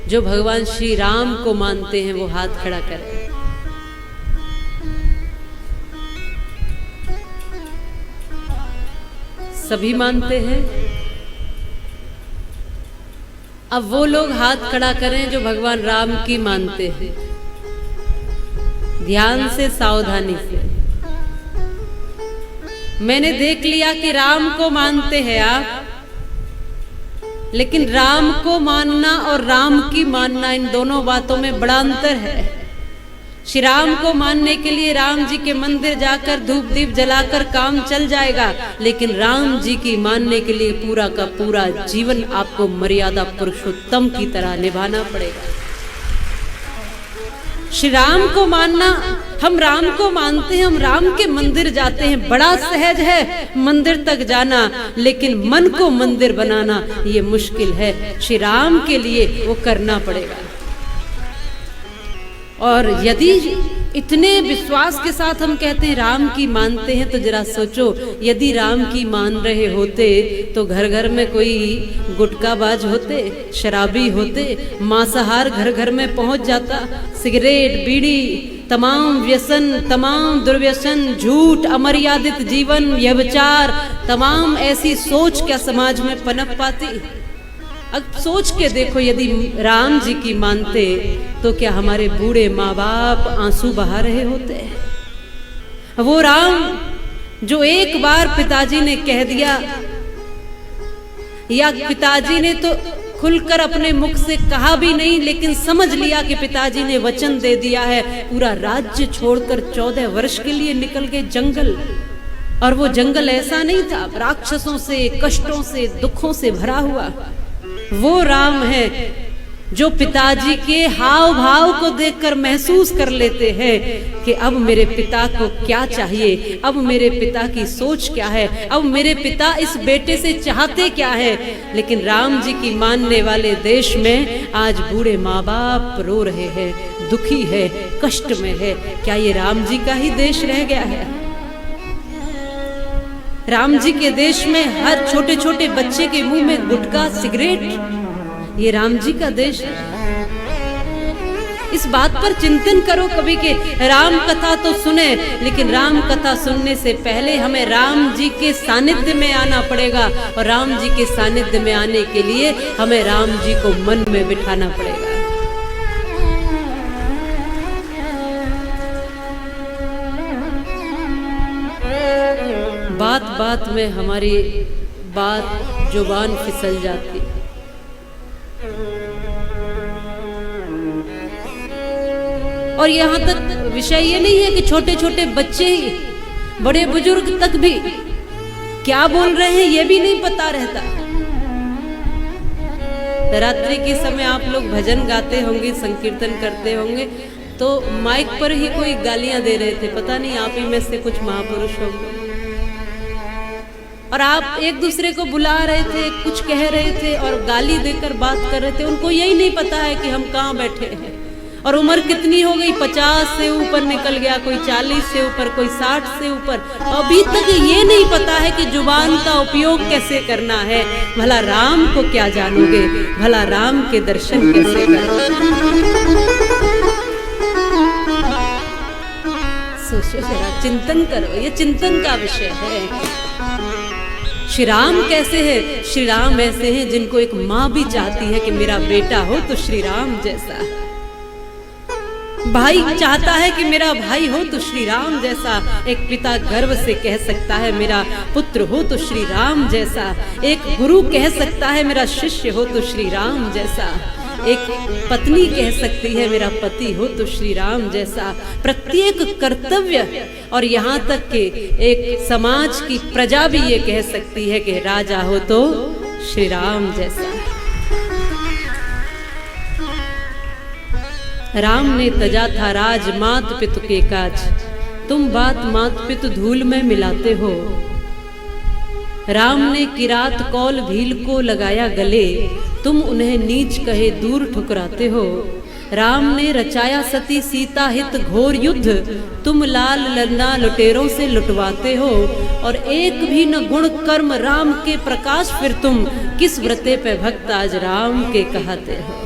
जो भगवान श्री राम को मानते हैं वो हाथ खड़ा करें। सभी मानते हैं। अब वो लोग हाथ खड़ा करें जो भगवान राम की मानते हैं। ध्यान से, सावधानी से। मैंने देख लिया कि राम को मानते हैं आप, लेकिन राम को मानना और राम की मानना, इन दोनों बातों में बड़ा अंतर है। श्री राम को मानने के लिए राम जी के मंदिर जाकर धूप दीप जलाकर काम चल जाएगा, लेकिन राम जी की मानने के लिए पूरा का पूरा जीवन आपको मर्यादा पुरुषोत्तम की तरह निभाना पड़ेगा। श्री राम को मानना, हम राम को मानते हैं, हम राम के मंदिर जाते हैं, बड़ा सहज है मंदिर तक जाना, लेकिन मन को मंदिर बनाना ये मुश्किल है। श्री राम के लिए वो करना पड़ेगा। और यदि इतने विश्वास के साथ हम कहते हैं राम की मानते हैं, तो जरा सोचो, यदि राम की मान रहे होते तो घर घर में कोई गुटखाबाज होते, शराबी होते, मांसाहार घर घर में पहुंच जाता, सिगरेट, बीड़ी, तमाम व्यसन, तमाम दुर्व्यसन, झूठ, अमर्यादित जीवन, व्यभिचार, तमाम ऐसी सोच क्या समाज में पनप पाती? अब सोच के देखो, यदि राम जी की मानते तो क्या हमारे बूढ़े माँ बाप आंसू बहा रहे होते? वो राम जो एक बार पिताजी ने कह दिया, या पिताजी ने तो खुलकर अपने मुख से कहा भी नहीं, लेकिन समझ लिया कि पिताजी ने वचन दे दिया है, पूरा राज्य छोड़कर 14 वर्ष के लिए निकल गए जंगल। और वो जंगल ऐसा नहीं था, राक्षसों से, कष्टों से, दुखों से भरा हुआ। वो राम है जो पिताजी के हाव भाव को देखकर महसूस कर लेते हैं कि अब मेरे पिता को क्या चाहिए, अब मेरे पिता की सोच क्या है, अब मेरे पिता इस बेटे से चाहते क्या है। लेकिन राम जी की मानने वाले देश में आज बूढ़े माँ बाप रो रहे हैं, दुखी है, कष्ट में है। क्या ये राम जी का ही देश रह गया है? राम जी के देश में हर छोटे छोटे बच्चे के मुंह में गुटखा, सिगरेट, ये राम जी का देश है। इस बात पर चिंतन करो कभी कि राम कथा तो सुने, लेकिन राम कथा सुनने से पहले हमें राम जी के सानिध्य में आना पड़ेगा, और राम जी के सानिध्य में आने के लिए हमें राम जी को मन में बिठाना पड़ेगा। बात बात में हमारी बात जुबान फिसल जाती। और यहाँ तक विषय ये नहीं है कि छोटे छोटे बच्चे ही, बड़े बुजुर्ग तक भी क्या बोल रहे हैं ये भी नहीं पता रहता। रात्रि के समय आप लोग भजन गाते होंगे, संकीर्तन करते होंगे, तो माइक पर ही कोई गालियां दे रहे थे, पता नहीं आप ही में से कुछ महापुरुष होंगे, और आप एक दूसरे को बुला रहे थे, कुछ कह रहे थे और गाली देकर बात कर रहे थे। उनको यही नहीं पता है कि हम कहाँ बैठे हैं, और उम्र कितनी हो गई, 50 से ऊपर निकल गया, कोई 40 से ऊपर, कोई 60 से ऊपर। अभी तक ये नहीं पता है कि जुबान का उपयोग कैसे करना है। भला राम को क्या जानोगे, भला राम के दर्शन कैसे करोगे? सोचो जरा, चिंतन करो, ये चिंतन का विषय है। श्री राम कैसे है? श्री राम ऐसे हैं जिनको एक माँ भी चाहती है कि मेरा बेटा हो तो श्री राम जैसा, भाई चाहता है कि मेरा भाई हो तो श्री राम जैसा, एक पिता गर्व से कह सकता है मेरा पुत्र हो तो श्री राम जैसा, एक गुरु कह सकता है मेरा शिष्य हो तो श्री राम जैसा, एक पत्नी कह सकती है मेरा पति हो तो श्री राम जैसा। प्रत्येक कर्तव्य, और यहाँ तक कि एक समाज की प्रजा भी ये कह सकती है कि राजा हो तो श्री राम जैसा। राम ने तजा था राज मात पितु के काज, तुम बात मात पितु धूल में मिलाते हो। राम ने किरात कौल भील को लगाया गले, तुम उन्हें नीच कहे दूर ठुकराते हो। राम ने रचाया सती सीता हित घोर युद्ध, तुम लाल लन्ना लुटेरों से लुटवाते हो। और एक भी न गुण कर्म राम के प्रकाश, फिर तुम किस व्रते पे भक्त आज राम के कहते हो।